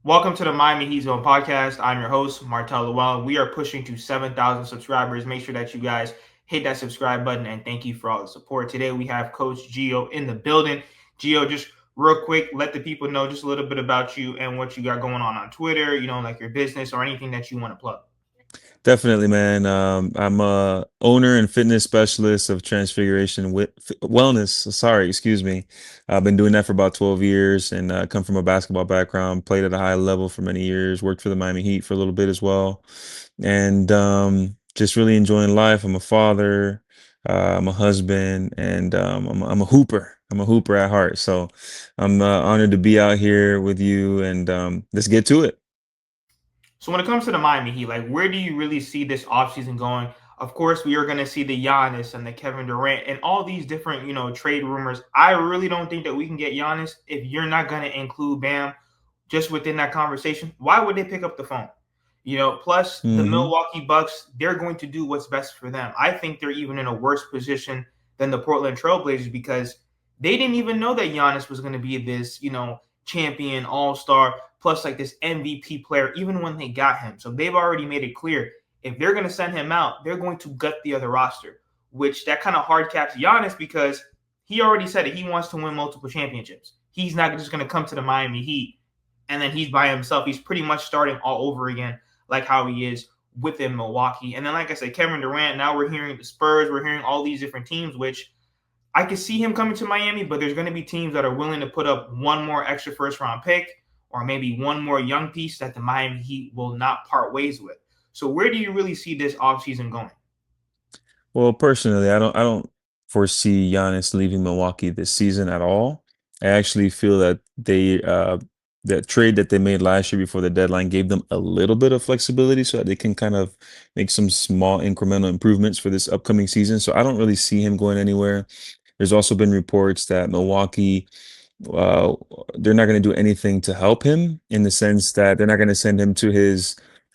Welcome to the Miami Heat Zone podcast. I'm your host, Martel Llewellyn. We are pushing to 7,000 subscribers. Make sure that you guys hit that subscribe button and thank you for all the support. Today we have Coach Gio in the building. Gio, just real quick, let the people know just a little bit about you and what you got going on Twitter, like your business or anything that you want to plug. Definitely, man. I'm a owner and fitness specialist of Transfiguration Wellness. Sorry, excuse me. I've been doing that for about 12 years and come from a basketball background, played at a high level for many years, worked for the Miami Heat for a little bit as well, and just really enjoying life. I'm a father, I'm a husband, and I'm a hooper. I'm a hooper at heart. So I'm honored to be out here with you, and let's get to it. So when it comes to the Miami Heat, like where do you really see this offseason going? Of course, we are going to see the Giannis and the Kevin Durant and all these different, trade rumors. I really don't think that we can get Giannis if you're not going to include Bam just within that conversation. Why would they pick up the phone? Plus the Hmm. Milwaukee Bucks, they're going to do what's best for them. I think they're even in a worse position than the Portland Trailblazers because they didn't even know that Giannis was going to be this, champion, all-star, plus like this MVP player, even when they got him. So they've already made it clear if they're going to send him out, they're going to gut the other roster, which that kind of hard caps Giannis because he already said it. He wants to win multiple championships. He's not just going to come to the Miami Heat and then he's by himself. He's pretty much starting all over again, like how he is within Milwaukee. And then, like I said, Kevin Durant. Now we're hearing the Spurs. We're hearing all these different teams, which I could see him coming to Miami, but there's going to be teams that are willing to put up one more extra first round pick or maybe one more young piece that the Miami Heat will not part ways with. So where do you really see this offseason going? Well, personally, I don't foresee Giannis leaving Milwaukee this season at all. I actually feel that that trade that they made last year before the deadline gave them a little bit of flexibility so that they can kind of make some small incremental improvements for this upcoming season. So I don't really see him going anywhere. There's also been reports that Milwaukee uh, they're not going to do anything to help him in the sense that they're not going to send him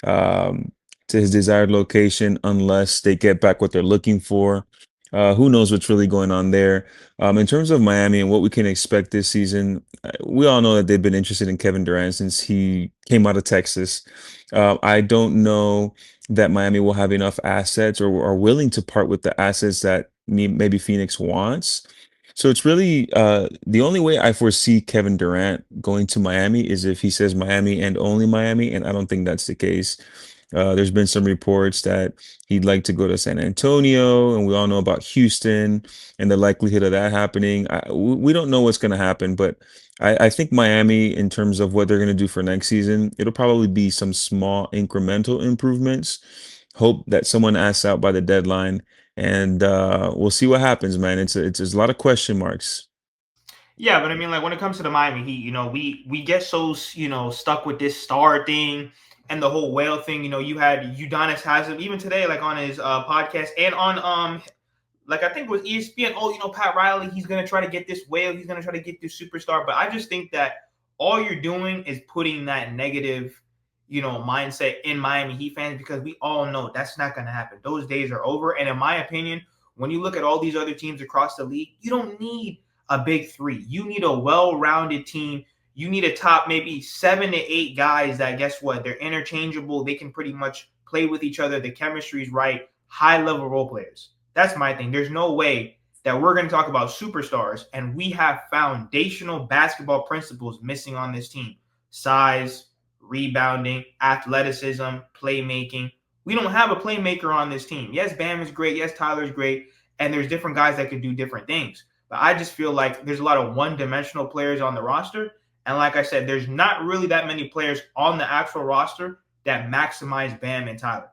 um, to his desired location unless they get back what they're looking for. Who knows what's really going on there? In terms of Miami and what we can expect this season, we all know that they've been interested in Kevin Durant since he came out of Texas. I don't know that Miami will have enough assets or are willing to part with the assets that maybe Phoenix wants. So it's really the only way I foresee Kevin Durant going to Miami is if he says Miami and only Miami, and I don't think that's the case. There's been some reports that he'd like to go to San Antonio, and we all know about Houston and the likelihood of that happening. We don't know what's going to happen, but I think Miami, in terms of what they're going to do for next season, it'll probably be some small incremental improvements. Hope that someone asks out by the deadline and we'll see what happens, man. It's a lot of question marks. Yeah, but I mean, like when it comes to the Miami Heat, we get so stuck with this star thing and the whole whale thing. You had Udonis Haslam even today, like on his podcast and on like I think with ESPN. Oh, Pat Riley, he's gonna try to get this whale. He's gonna try to get this superstar. But I just think that all you're doing is putting that negative, mindset in Miami Heat fans because we all know that's not gonna happen. Those days are over. And in my opinion, when you look at all these other teams across the league, you don't need a big three. You need a well-rounded team. You need a top maybe 7 to 8 guys that guess what? They're interchangeable. They can pretty much play with each other. The chemistry is right. High level role players. That's my thing. There's no way that we're going to talk about superstars and we have foundational basketball principles missing on this team. Size, rebounding, athleticism, playmaking. We don't have a playmaker on this team. Yes, Bam is great. Yes, Tyler's great. And there's different guys that could do different things. But I just feel like there's a lot of one-dimensional players on the roster. And like I said, there's not really that many players on the actual roster that maximize Bam and Tyler.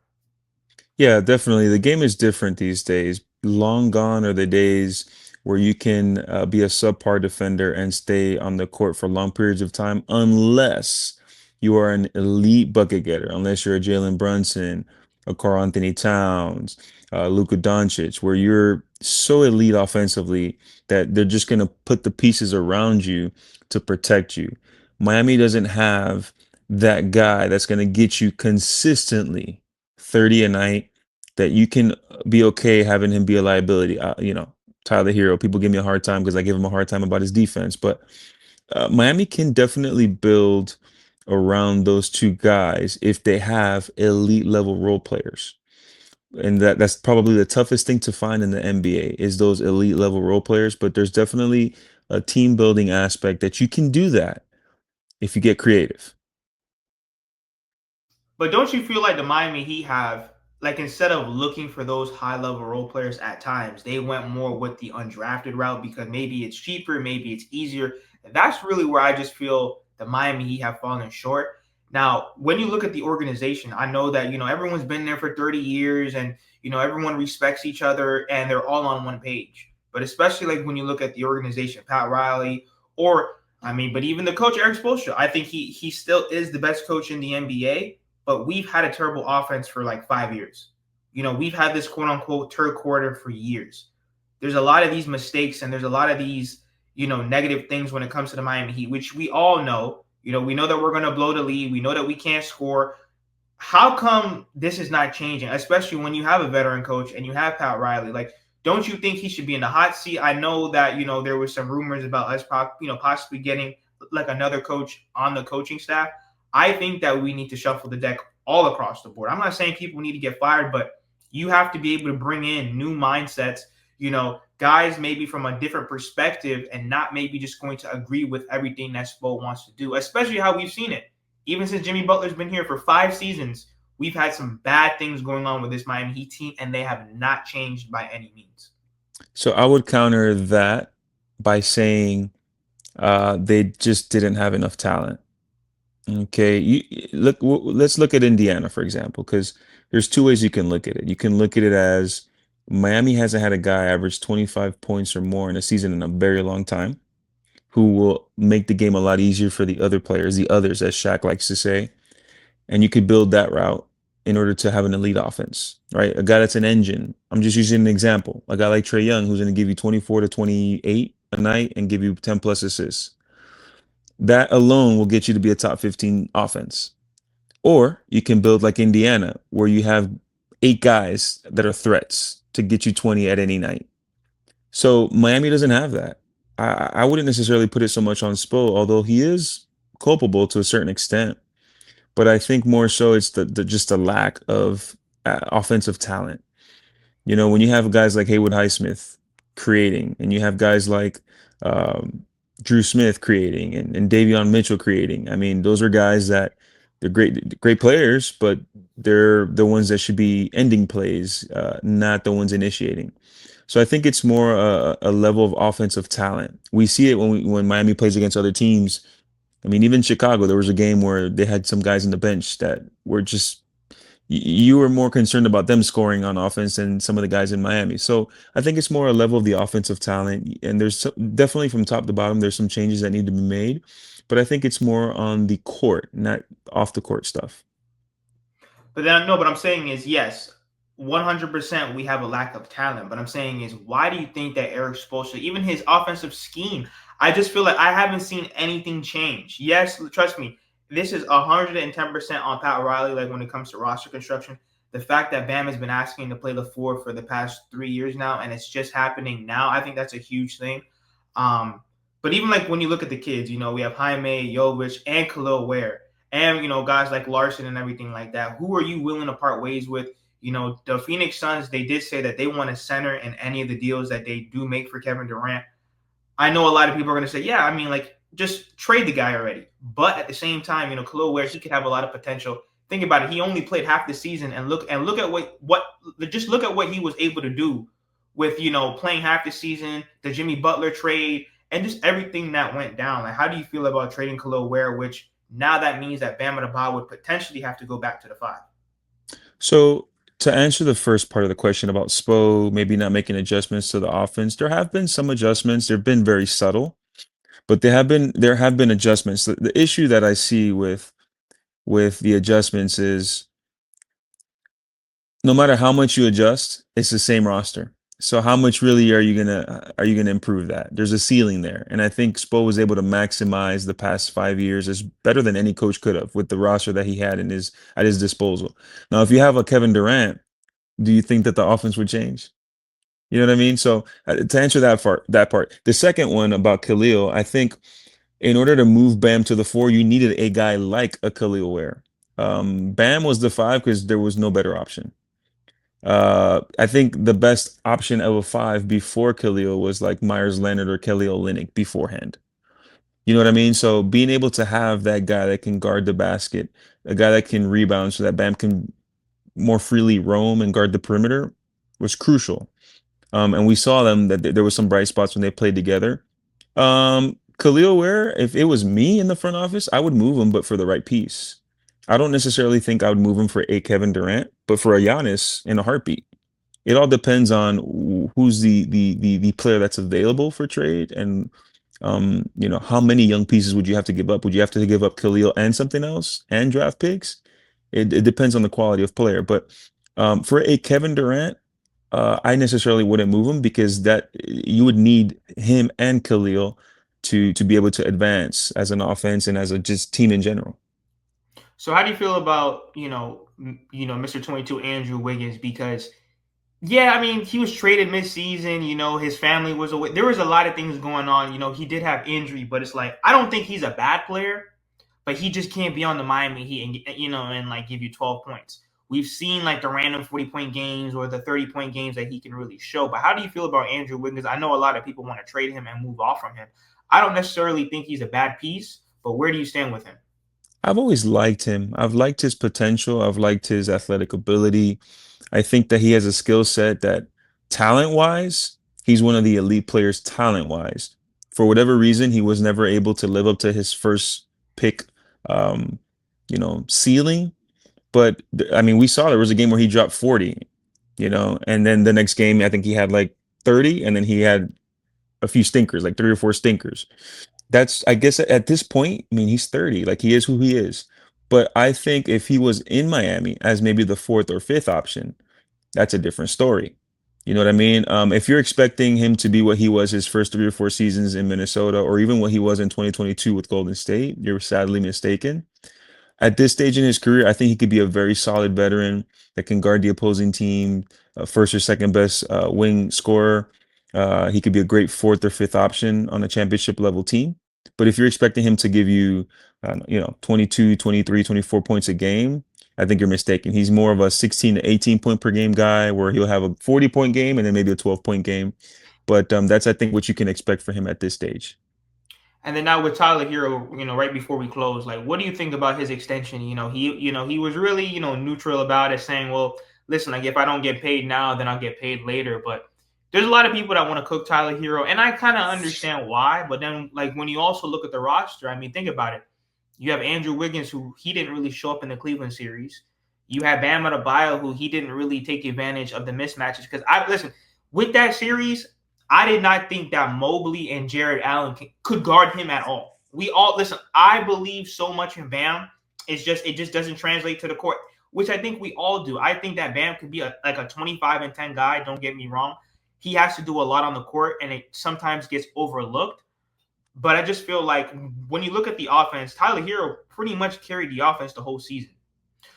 Yeah, definitely. The game is different these days. Long gone are the days where you can be a subpar defender and stay on the court for long periods of time, unless you are an elite bucket getter, unless you're a Jalen Brunson, a Karl Anthony Towns, Luka Doncic, where you're so elite offensively that they're just going to put the pieces around you to protect you. Miami doesn't have that guy that's going to get you consistently 30 a night that you can be okay having him be a liability. Tyler Hero. People give me a hard time because I give him a hard time about his defense, but Miami can definitely build around those two guys if they have elite level role players. And that's probably the toughest thing to find in the NBA is those elite level role players, but there's definitely a team building aspect that you can do that if you get creative. But don't you feel like the Miami Heat have, like, instead of looking for those high level role players at times, they went more with the undrafted route because maybe it's cheaper, maybe it's easier. And that's really where I just feel the Miami Heat have fallen short. Now, when you look at the organization, I know that, everyone's been there for 30 years and, everyone respects each other and they're all on one page. But especially like when you look at the organization, Pat Riley, or I mean, but even the coach Eric Spoelstra, I think he still is the best coach in the NBA, but we've had a terrible offense for like 5 years. We've had this quote unquote third quarter for years. There's a lot of these mistakes and there's a lot of these, negative things when it comes to the Miami Heat, which we all know. We know that we're going to blow the lead. We know that we can't score. How come this is not changing, especially when you have a veteran coach and you have Pat Riley? Like, don't you think he should be in the hot seat? I know that, there was some rumors about us, possibly getting like another coach on the coaching staff. I think that we need to shuffle the deck all across the board. I'm not saying people need to get fired, but you have to be able to bring in new mindsets, guys maybe from a different perspective and not maybe just going to agree with everything that Spo wants to do, especially how we've seen it. Even since Jimmy Butler's been here for 5 seasons, we've had some bad things going on with this Miami Heat team, and they have not changed by any means. So I would counter that by saying they just didn't have enough talent. Okay, let's look at Indiana, for example, because there's two ways you can look at it. You can look at it as Miami hasn't had a guy average 25 points or more in a season in a very long time, who will make the game a lot easier for the other players, the others, as Shaq likes to say. And you could build that route in order to have an elite offense, right? A guy that's an engine. I'm just using an example. A guy like Trey Young, who's going to give you 24 to 28 a night and give you 10 plus assists. That alone will get you to be a top 15 offense. Or you can build like Indiana, where you have 8 guys that are threats to get you 20 at any night. So Miami doesn't have that. I wouldn't necessarily put it so much on Spo, although he is culpable to a certain extent. But I think more so it's the just the lack of offensive talent. When you have guys like Haywood Highsmith creating, and you have guys like um, Drew Smith creating, and Davion Mitchell creating. I mean, those are guys that they're great players, but they're the ones that should be ending plays, not the ones initiating. So I think it's more a level of offensive talent. We see it when Miami plays against other teams. I mean, even Chicago, there was a game where they had some guys on the bench that were just you were more concerned about them scoring on offense than some of the guys in Miami. So I think it's more a level of the offensive talent, and definitely from top to bottom, there's some changes that need to be made, but I think it's more on the court, not off the court stuff. But then no, but I'm saying is yes, 100% we have a lack of talent. But I'm saying is why do you think that Eric Spoelstra, even his offensive scheme, I just feel like I haven't seen anything change. Yes, trust me, this is 110% on Pat Riley. Like when it comes to roster construction, the fact that Bam has been asking to play the four for the past 3 years now, and it's just happening now, I think that's a huge thing. Um, but even like when you look at the kids, we have Jaime, Jovic, and Khalil Ware and guys like Larson and everything like that. Who are you willing to part ways with? The Phoenix Suns, they did say that they want a center in any of the deals that they do make for Kevin Durant. I know a lot of people are going to say, yeah, I mean, like, just trade the guy already. But at the same time, Khalil Ware, he could have a lot of potential. Think about it. He only played half the season, and look at what just look at what he was able to do with playing half the season, the Jimmy Butler trade, and just everything that went down. Like, how do you feel about trading Khalil Ware, which now that means that Bam Adebayo would potentially have to go back to the five? So to answer the first part of the question about Spo maybe not making adjustments to the offense, there have been some adjustments. They've been very subtle, but there have been adjustments. The issue that I see with the adjustments is no matter how much you adjust, it's the same roster. So how much really are you gonna improve that? There's a ceiling there, and I think Spo was able to maximize the past 5 years as better than any coach could have with the roster that he had in his at his disposal. Now, if you have a Kevin Durant, do you think that the offense would change? You know what I mean? So to answer that part, the second one about Khalil, I think In order to move Bam to the four, you needed a guy like a Khalil Ware. Bam was the five because there was no better option. I think the best option of a five before Khalil was like Myers Leonard or Kelly Olynyk beforehand. You know what I mean? So being able to have that guy that can guard the basket, a guy that can rebound so that Bam can more freely roam and guard the perimeter was crucial. And we saw them that there was some bright spots when they played together. Khalil Ware, if it was me in the front office, I would move him, but for the right piece. I don't necessarily think I would move him for a Kevin Durant, but for a Giannis in a heartbeat. It all depends on who's the player that's available for trade, and how many young pieces would you have to give up? Would you have to give up Khalil and something else and draft picks? It depends on the quality of player. But for a Kevin Durant, I necessarily wouldn't move him because that you would need him and Khalil to be able to advance as an offense and as a just team in general. So how do you feel about Mr. 22 Andrew Wiggins? Because yeah, I mean he was traded mid-season. His family was away. There was a lot of things going on. He did have injury, but it's like I don't think he's a bad player, but he just can't be on the Miami Heat and like give you 12 points. We've seen like the random 40-point games or the 30-point games that he can really show. But how do you feel about Andrew Wiggins? I know a lot of people want to trade him and move off from him. I don't necessarily think he's a bad piece, but where do you stand with him? I've always liked him. I've liked his potential. I've liked his athletic ability. I think that he has a skill set that talent wise, he's one of the elite players talent wise. For whatever reason, he was never able to live up to his first pick, um, ceiling. But I mean, we saw there was a game where he dropped 40, and then the next game, I think he had like 30, and then he had a few stinkers, like three or four stinkers. That's, I guess, at this point, I mean, he's 30, like he is who he is. But I think if he was in Miami as maybe the fourth or fifth option, that's a different story. You know what I mean? If you're expecting him to be what he was his first 3 or 4 seasons in Minnesota, or even what he was in 2022 with Golden State, you're sadly mistaken. At this stage in his career, I think he could be a very solid veteran that can guard the opposing team, first or second best wing scorer. He could be a great fourth or fifth option on a championship level team. But if you're expecting him to give you, 22, 23, 24 points a game, I think you're mistaken. He's more of a 16 to 18 point per game guy where he'll have a 40-point game and then maybe a 12-point game. But that's, I think, what you can expect for him at this stage. And then now with Tyler Hero, right before we close, like, what do you think about his extension? He was really, neutral about it, saying, well, listen, like if I don't get paid now, then I'll get paid later. But there's a lot of people that want to cook Tyler Hero, and I kind of understand why. But then, like when you also look at the roster, I mean, think about it. You have Andrew Wiggins, who he didn't really show up in the Cleveland series. You have Bam Adebayo, who he didn't really take advantage of the mismatches. Because I listen with that series, I did not think that Mobley and Jared Allen could guard him at all. We all listen. I believe so much in Bam. It just doesn't translate to the court, which I think we all do. I think that Bam could be like a 25-10 guy. Don't get me wrong. He has to do a lot on the court, and it sometimes gets overlooked. But I just feel like when you look at the offense, Tyler Hero pretty much carried the offense the whole season.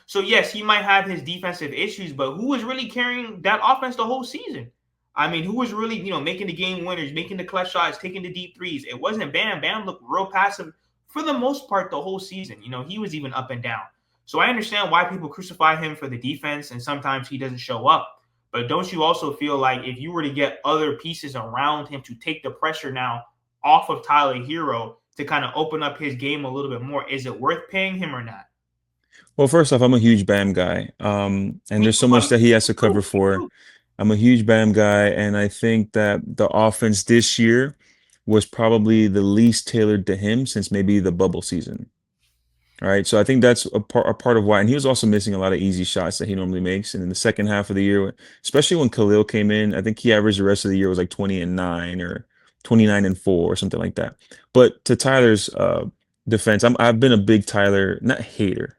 So yes, he might have his defensive issues, but who was really carrying that offense the whole season? I mean, who was really, making the game winners, making the clutch shots, taking the deep threes? It wasn't Bam. Bam looked real passive for the most part the whole season. He was even up and down. So I understand why people crucify him for the defense, and sometimes he doesn't show up. But don't you also feel like if you were to get other pieces around him to take the pressure now off of Tyler Hero to kind of open up his game a little bit more, is it worth paying him or not? Well, first off, I'm a huge Bam guy. And Me there's so too. much that he has to Me cover for. too. I'm a huge Bam guy, and I think that the offense this year was probably the least tailored to him since maybe the bubble season. All right, so I think that's a part of why, and he was also missing a lot of easy shots that he normally makes. And in the second half of the year, especially when Khalil came in, I think he averaged the rest of the year was like 20-9 or 29-4 or something like that. But to Tyler's defense, I've been a big Tyler, not hater,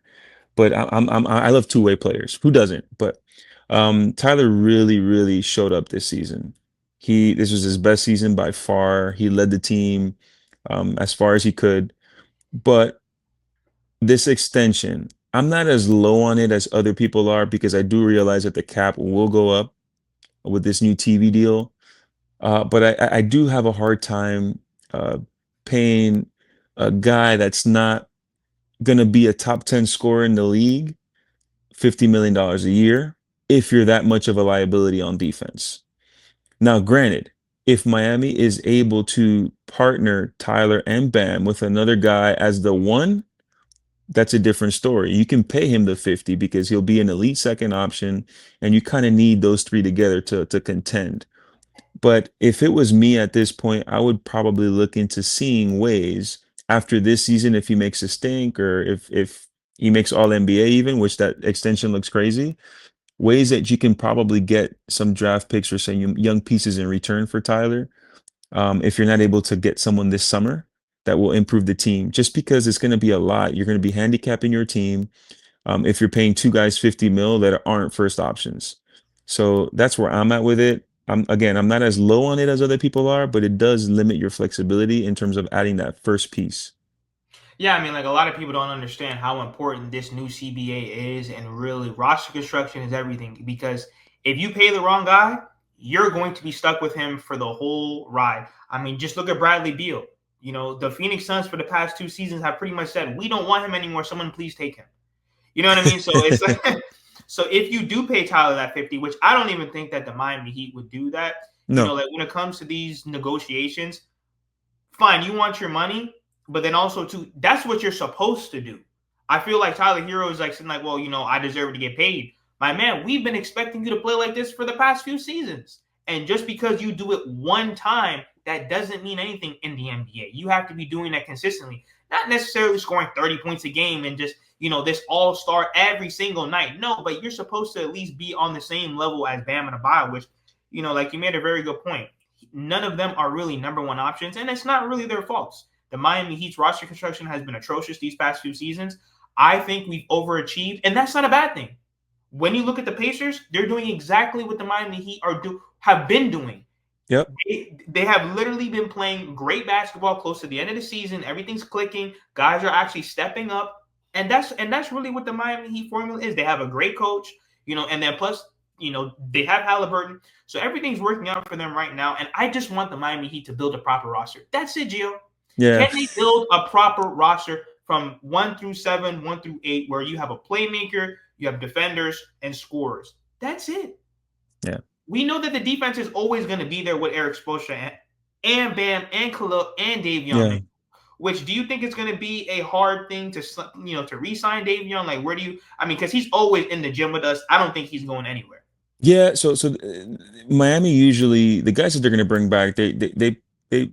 but I love two-way players. Who doesn't? But Tyler really, really showed up this season. This was his best season by far. He led the team as far as he could. But this extension, I'm not as low on it as other people are because I do realize that the cap will go up with this new TV deal. But I do have a hard time paying. a guy that's not going to be a top 10 scorer in the league, $50 million a year, if you're that much of a liability on defense. Now, granted, if Miami is able to partner Tyler and Bam with another guy as the one, that's a different story. You can pay him the 50 because he'll be an elite second option, and you kind of need those three together to contend. But if it was me at this point, I would probably look into seeing ways after this season if he makes a stink or if he makes all NBA even, which that extension looks crazy, ways that you can probably get some draft picks or some young pieces in return for Tyler. If you're not able to get someone this summer that will improve the team, just because it's going to be a lot, you're going to be handicapping your team if you're paying two guys 50 mil that aren't first options. So that's where I'm at with it. I'm not as low on it as other people are, but it does limit your flexibility in terms of adding that first piece. Yeah, I mean, like a lot of people don't understand how important this new CBA is, and really, roster construction is everything. Because if you pay the wrong guy, you're going to be stuck with him for the whole ride. I mean, just look at Bradley Beal. You know, the Phoenix Suns for the past 2 seasons have pretty much said, we don't want him anymore. Someone please take him. You know what I mean? So it's like, so if you do pay Tyler that 50, which I don't even think that the Miami Heat would do that, No. like when it comes to these negotiations, fine, you want your money, but then also too, that's what you're supposed to do. I feel like Tyler Herro is like saying like, well, I deserve to get paid. My man, we've been expecting you to play like this for the past few seasons. And just because you do it one time, that doesn't mean anything in the NBA. You have to be doing that consistently, not necessarily scoring 30 points a game and just, this all-star every single night. No, but you're supposed to at least be on the same level as Bam and Adebayo, which, like you made a very good point. None of them are really number one options, and it's not really their faults. The Miami Heat's roster construction has been atrocious these past few seasons. I think we've overachieved, and that's not a bad thing. When you look at the Pacers, they're doing exactly what the Miami Heat have been doing. Yep. They have literally been playing great basketball close to the end of the season. Everything's clicking. Guys are actually stepping up, and that's really what the Miami Heat formula is. They have a great coach, and then plus, they have Halliburton, so everything's working out for them right now. And I just want the Miami Heat to build a proper roster. That's it, Gio. Yeah. Can they build a proper roster from 1 through 7, 1 through 8, where you have a playmaker, you have defenders, and scorers? That's it. Yeah. We know that the defense is always going to be there with Eric Spoelstra and Bam and Khalil and Davion. Yeah. Which, do you think it's going to be a hard thing to re-sign Davion? Like, where do you? I mean, because he's always in the gym with us. I don't think he's going anywhere. Yeah, Miami usually the guys that they're going to bring back, they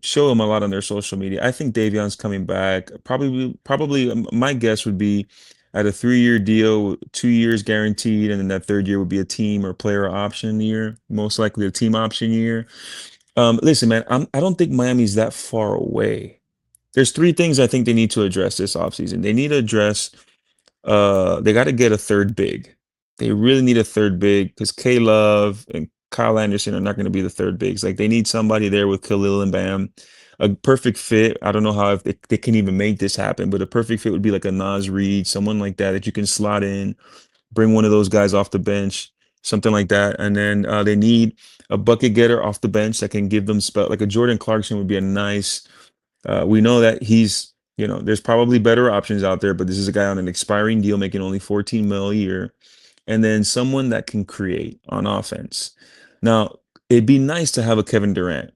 show them a lot on their social media. I think Davion's coming back. Probably my guess would be at a 3-year deal, 2 years guaranteed, and then that third year would be a team or player option year, most likely a team option year. Listen, man, I don't think Miami's that far away. There's three things I think they need to address this offseason. They need to address they got to get a third big. They really need a third big because K Love and Kyle Anderson are not going to be the third bigs. Like they need somebody there with Khalil and Bam. A perfect fit. I don't know how if they can even make this happen, but a perfect fit would be like a Nas Reed, someone like that you can slot in, bring one of those guys off the bench, something like that. And then they need a bucket getter off the bench that can give them spell. Like a Jordan Clarkson would be a nice. We know that there's probably better options out there, but this is a guy on an expiring deal making only 14 mil a year. And then someone that can create on offense. Now, it'd be nice to have a Kevin Durant,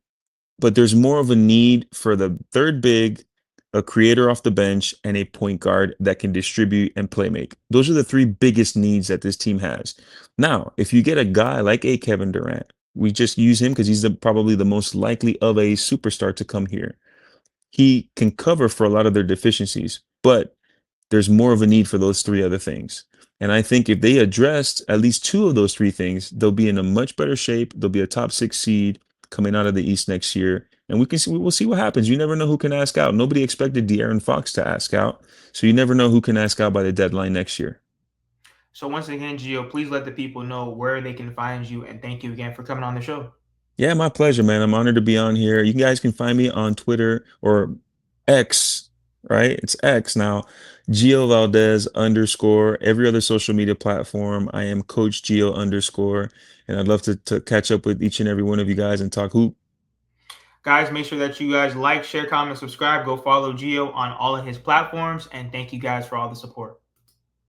but there's more of a need for the third big, a creator off the bench, and a point guard that can distribute and play make. Those are the three biggest needs that this team has. Now, if you get a guy like a Kevin Durant, we just use him because he's probably the most likely of a superstar to come here. He can cover for a lot of their deficiencies, but there's more of a need for those three other things. And I think if they addressed at least two of those three things, they'll be in a much better shape. They'll be a top 6 seed coming out of the East next year. And we'll see what happens. You never know who can ask out. Nobody expected De'Aaron Fox to ask out. So you never know who can ask out by the deadline next year. So once again, Gio, please let the people know where they can find you. And thank you again for coming on the show. Yeah, my pleasure, man. I'm honored to be on here. You guys can find me on Twitter or X, right? It's X now. Gio Valdez _ every other social media platform. I am Coach Gio _. And I'd love to catch up with each and every one of you guys and talk hoop. Guys, make sure that you guys like, share, comment, subscribe. Go follow Gio on all of his platforms. And thank you guys for all the support.